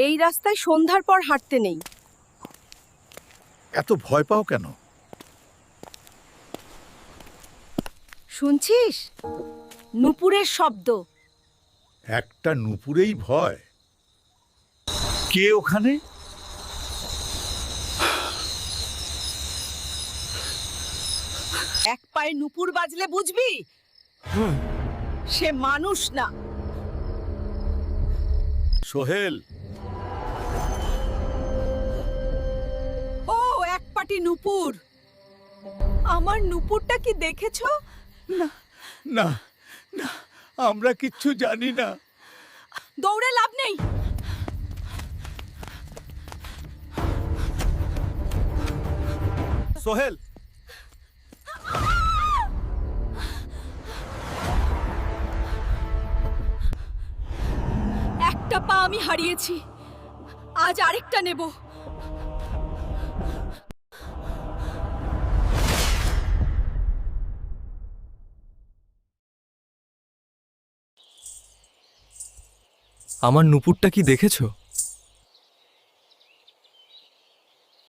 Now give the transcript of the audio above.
এই রাস্তায় সন্ধ্যার পর হাঁটতে নেই। এত ভয় পাও কেন? শুনছিস? নুপুরের শব্দ। একটা নুপুরেই ভয়? কে ওখানে? এক পায়ে নুপুর বাজলে বুঝবি সে মানুষ না। সোহেল, ও এক পাটি নুপুর। আমার নুপুরটা কি দেখেছো? না না, আমরা কিচ্ছু জানি না। দৌড়ে লাভ নেই। সোহেল, একটা পা আমি হারিয়েছি, আজ আরেকটা নেব। আমার নুপুরটা কি দেখেছো?